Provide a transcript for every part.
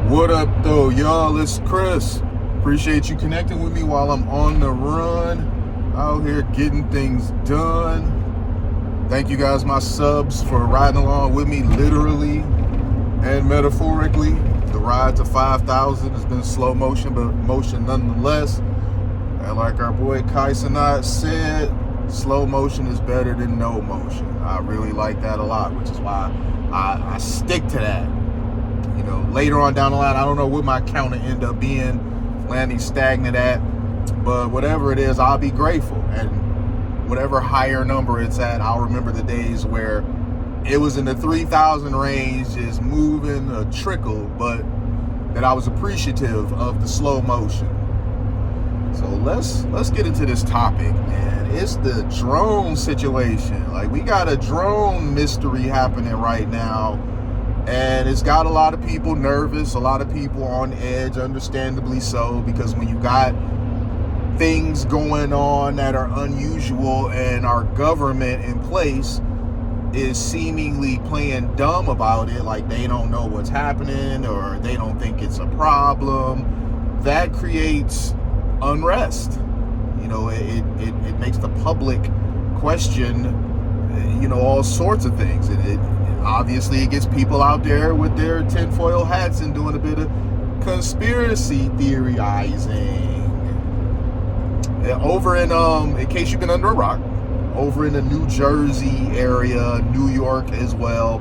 What up though, y'all? It's Chris. Appreciate you connecting with me while I'm on the run, out here getting things done. Thank you guys, my subs, for riding along with me literally and metaphorically. The ride to 5,000 has been slow motion, but motion nonetheless. And like our boy Kai Sanat said, slow motion is better than no motion. I really like that a lot, which is why I stick to that. You know, later on down the line, I don't know what my count will end up being, landing stagnant at, but whatever it is, I'll be grateful. And whatever higher number it's at, I'll remember the days where it was in the 3,000 range, just moving a trickle, but that I was appreciative of the slow motion. So let's get into this topic, man. It's the drone situation. Like, we got a drone mystery happening right now. And it's got a lot of people nervous, a lot of people on edge, understandably so, because when you got things going on that are unusual and our government in place is seemingly playing dumb about it, like they don't know what's happening or they don't think it's a problem, that creates unrest. You know, it makes the public question, you know, all sorts of things. Obviously, it gets people out there with their tinfoil hats and doing a bit of conspiracy theorizing. Over in case you've been under a rock, over in the New Jersey area, New York as well,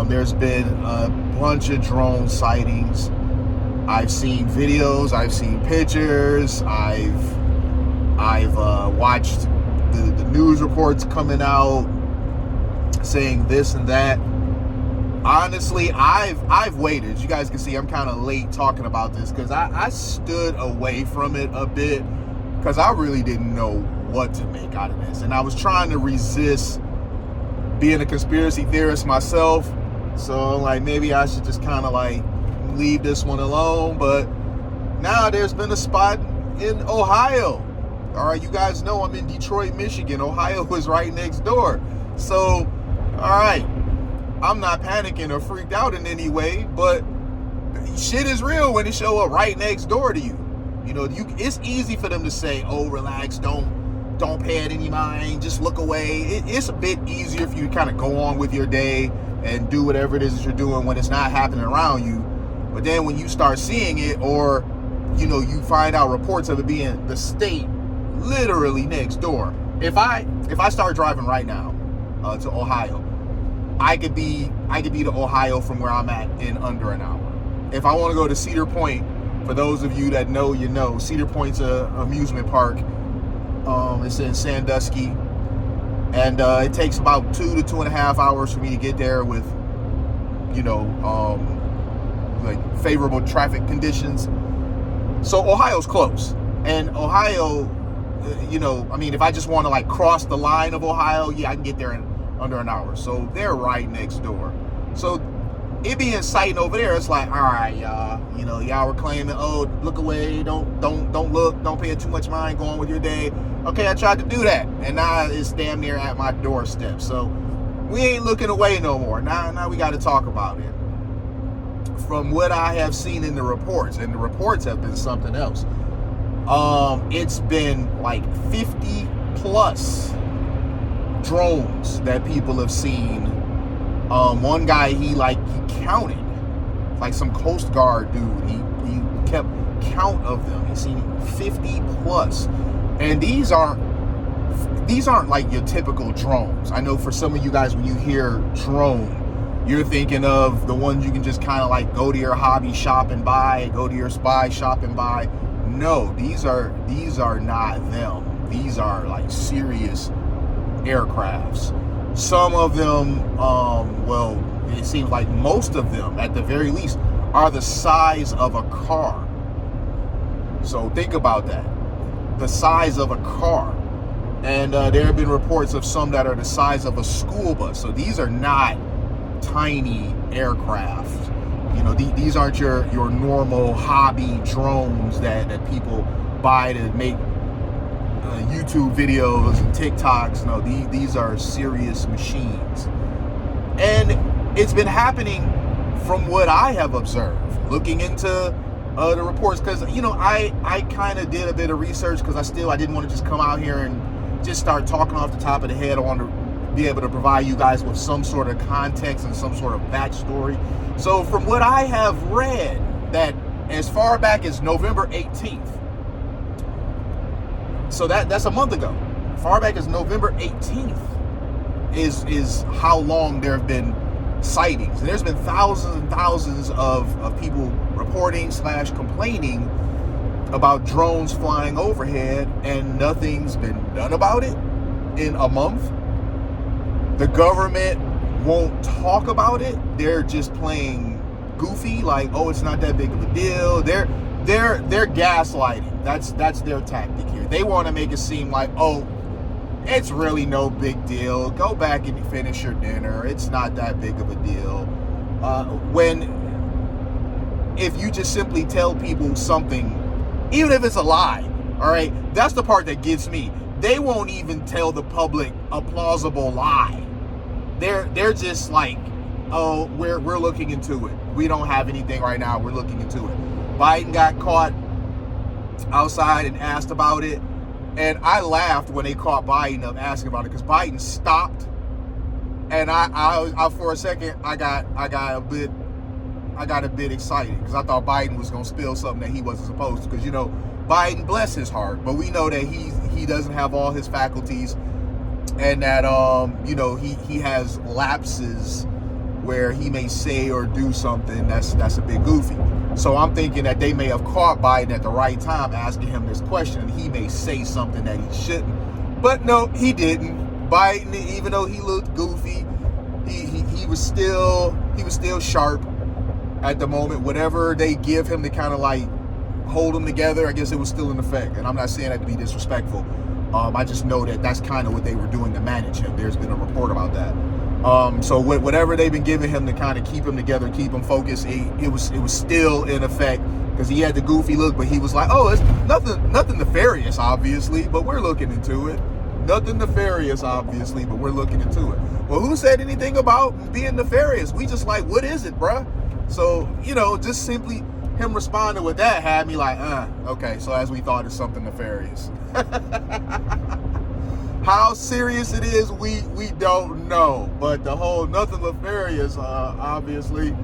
there's been a bunch of drone sightings. I've seen videos, I've seen pictures, I've watched the news reports coming out saying this and that. Honestly, I've waited. As you guys can see, I'm kind of late talking about this because I stood away from it a bit because I really didn't know what to make out of this, and I was trying to resist being a conspiracy theorist myself. So like, maybe I should just kind of like leave this one alone. But now there's been a spot in Ohio. All right, you guys know I'm in Detroit, Michigan. Ohio is right next door. So all right, I'm not panicking or freaked out in any way, but shit is real when it show up right next door to you. You know, it's easy for them to say, "Oh, relax, don't pay it any mind, just look away." It's a bit easier if you kind of go on with your day and do whatever it is that you're doing when it's not happening around you. But then when you start seeing it, or you know, you find out reports of it being the state literally next door. If I start driving right now to Ohio, I could be to Ohio from where I'm at in under an hour. If I want to go to Cedar Point, for those of you that know, you know, Cedar Point's a amusement park. It's in Sandusky, and it takes about 2 to 2.5 hours for me to get there with, you know, like favorable traffic conditions. So Ohio's close, and Ohio, you know, I mean, if I just want to like cross the line of Ohio, yeah, I can get there in under an hour. So they're right next door. So it being sighting over there, it's like, all right, y'all, you know, y'all were claiming, oh, look away, don't look, don't pay it too much mind, go on with your day. Okay, I tried to do that, and now it's damn near at my doorstep. So we ain't looking away no more. Now we got to talk about it. From what I have seen in the reports, and the reports have been something else. It's been like 50 plus drones that people have seen. One guy, he counted, like some Coast Guard dude, he kept count of them. He's seen 50 plus, and these aren't like your typical drones. I know for some of you guys, when you hear drone, you're thinking of the ones you can just kind of like go to your hobby shop and buy, go to your spy shop and buy. No, these are not them. These are like serious aircrafts. Some of them, well, it seems like most of them, at the very least, are the size of a car. So think about that. The size of a car. And there have been reports of some that are the size of a school bus. So these are not tiny aircraft. You know, these aren't your normal hobby drones that people buy to make YouTube videos and TikToks. No, these are serious machines. And it's been happening from what I have observed. looking into the reports, because I kind of did a bit of research, because I didn't want to just come out here and just start talking off the top of the head. I wanted to be able to provide you guys with some sort of context and some sort of backstory. So from what I have read, that as far back as November 18th, so that's a month ago, far back as November 18th is how long there have been sightings. And there's been thousands and thousands of people reporting / complaining about drones flying overhead, and nothing's been done about it in a month. The government won't talk about it. They're just playing goofy, like, oh, it's not that big of a deal. They're gaslighting. That's their tactic here. They want to make it seem like, oh, it's really no big deal. Go back and finish your dinner. It's not that big of a deal. If you just simply tell people something, even if it's a lie, all right, that's the part that gets me. They won't even tell the public a plausible lie. They're just like, oh, we're looking into it. We don't have anything right now. We're looking into it. Biden got caught outside and asked about it, and I laughed when they caught Biden up asking about it, because Biden stopped, and I for a second I got a bit excited, because I thought Biden was gonna spill something that he wasn't supposed to, because Biden, bless his heart, but we know that he doesn't have all his faculties, and that he has lapses where he may say or do something that's a bit goofy. So I'm thinking that they may have caught Biden at the right time asking him this question, and he may say something that he shouldn't. But no, he didn't. Biden, even though he looked goofy, he was still sharp at the moment. Whatever they give him to kind of like hold him together, I guess it was still in effect. And I'm not saying that to be disrespectful. I just know that that's kind of what they were doing to manage him. There's been a report about that. So whatever they've been giving him to kind of keep him together, keep him focused, it was still in effect, because he had the goofy look, but he was like, oh, it's nothing nefarious, obviously, but we're looking into it. Nothing nefarious, obviously, but we're looking into it. Well, who said anything about being nefarious? We just like, what is it, bruh? So, just simply him responding with that had me like, okay, so as we thought, it's something nefarious. How serious it is, we don't know. But the whole nothing nefarious, obviously,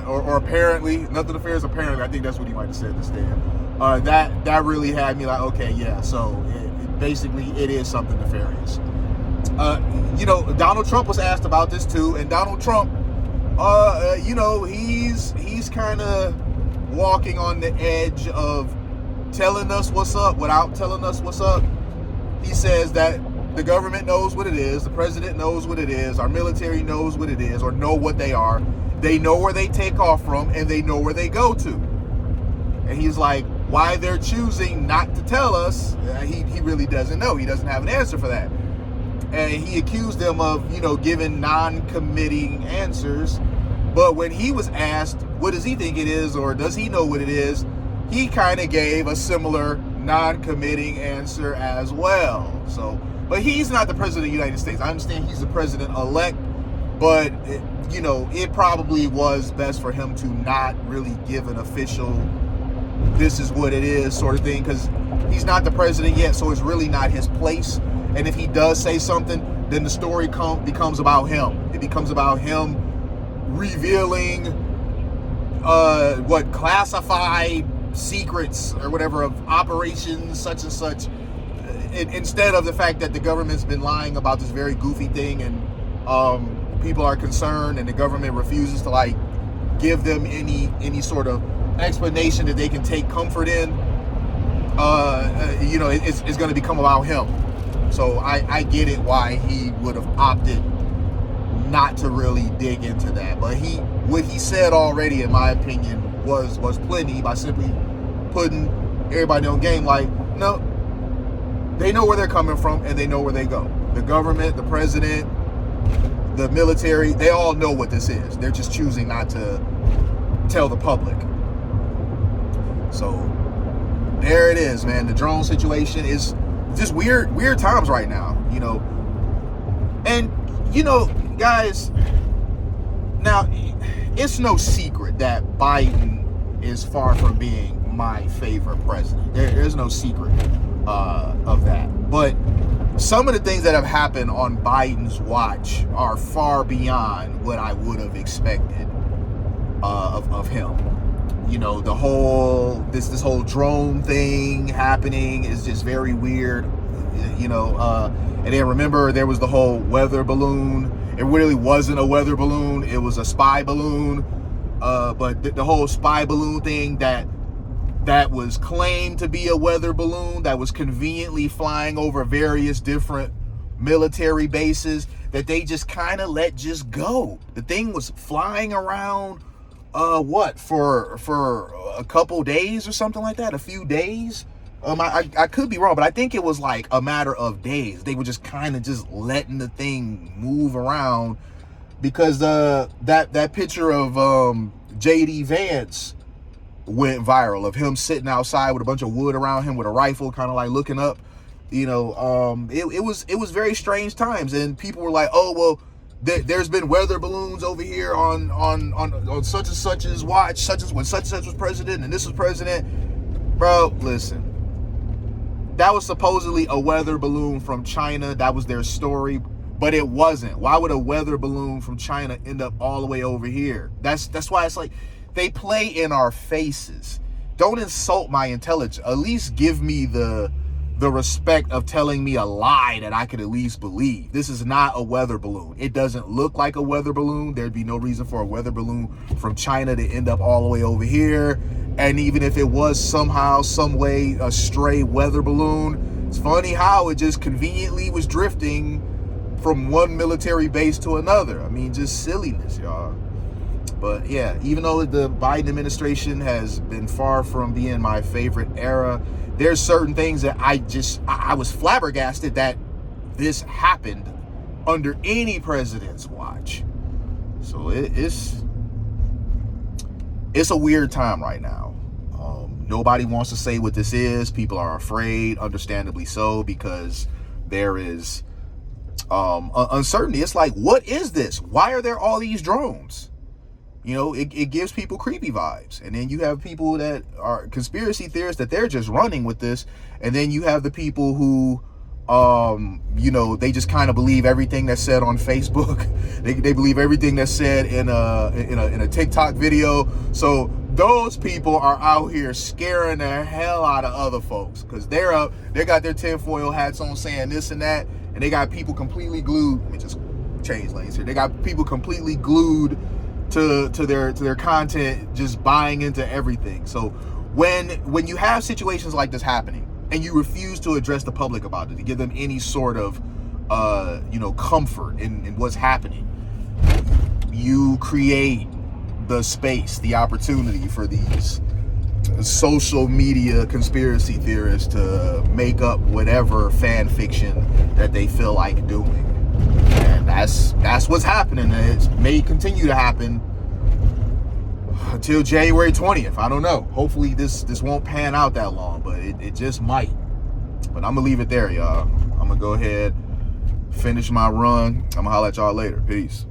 or apparently, nothing nefarious, apparently, I think that's what he might have said instead. That really had me like, okay, yeah, so basically it is something nefarious. Donald Trump was asked about this too, and Donald Trump, he's kind of walking on the edge of telling us what's up without telling us what's up. He says that the government knows what it is, the president knows what it is, our military knows what it is, or know what they are. They know where they take off from, and they know where they go to. And he's like, why they're choosing not to tell us, he really doesn't know. He doesn't have an answer for that. And he accused them of, giving non-committing answers. But when he was asked, what does he think it is, or does he know what it is, he kind of gave a similar non-committing answer as well. So, but he's not the president of the United States. I understand he's the president-elect, but it probably was best for him to not really give an official, this is what it is sort of thing, because he's not the president yet, so it's really not his place. And if he does say something, then the story becomes about him. It becomes about him revealing classified secrets or whatever of operations such and such, instead of the fact that the government's been lying about this very goofy thing, and people are concerned, and the government refuses to give them any sort of explanation that they can take comfort in. It's going to become about him. So I get it why he would have opted not to really dig into that. But what he said already, in my opinion, was plenty, by simply putting everybody on game. Like, no, they know where they're coming from, and they know where they go. The government, the president, the military, they all know what this is. They're just choosing not to tell the public. So there it is, man. The drone situation is just weird times right now, And, guys, now, it's no secret that Biden is far from being my favorite president. There's no secret of that. But some of the things that have happened on Biden's watch are far beyond what I would have expected of him. You know, the whole this whole drone thing happening is just very weird. You know, and then remember there was the whole weather balloon. It really wasn't a weather balloon. It was a spy balloon. But the whole spy balloon thing that was claimed to be a weather balloon that was conveniently flying over various different military bases that they just kind of let just go. The thing was flying around for a couple days or something like that, a few days. I could be wrong, but I think it was like a matter of days. They were just kind of just letting the thing move around because that picture of JD Vance went viral of him sitting outside with a bunch of wood around him with a rifle, kind of like looking up. You know, it was very strange times, and people were like, "Oh well, there's been weather balloons over here on such and such's watch, such as when such and such was president and this was president." Bro, listen. That was supposedly a weather balloon from China. That was their story, but it wasn't. Why would a weather balloon from China end up all the way over here? That's why it's like they play in our faces. Don't insult my intelligence. At least give me the respect of telling me a lie that I could at least believe. This is not a weather balloon. It doesn't look like a weather balloon. There'd be no reason for a weather balloon from China to end up all the way over here. And even if it was somehow, some way, a stray weather balloon, it's funny how it just conveniently was drifting from one military base to another. I mean, just silliness, y'all. But yeah, even though the Biden administration has been far from being my favorite era, there's certain things that I was flabbergasted that this happened under any president's watch. So it's a weird time right now. Nobody wants to say what this is. People are afraid, understandably so, because there is uncertainty. It's like, what is this? Why are there all these drones? You know, it gives people creepy vibes. And then you have people that are conspiracy theorists that they're just running with this. And then you have the people who, you know, they just kind of believe everything that's said on Facebook. They believe everything that's said in a TikTok video. So those people are out here scaring the hell out of other folks because they got their tinfoil hats on saying this and that. And they got people completely glued. Let me just change lanes here. They got people completely glued to their content, just buying into everything. So when you have situations like this happening and you refuse to address the public about it, to give them any sort of comfort in what's happening, you create the space, the opportunity for these social media conspiracy theorists to make up whatever fan fiction that they feel like doing. And that's what's happening. And it may continue to happen until January 20th. I don't know. Hopefully this won't pan out that long, but it just might. But I'm gonna leave it there, y'all. I'm gonna go ahead, finish my run. I'm gonna holler at y'all later. Peace.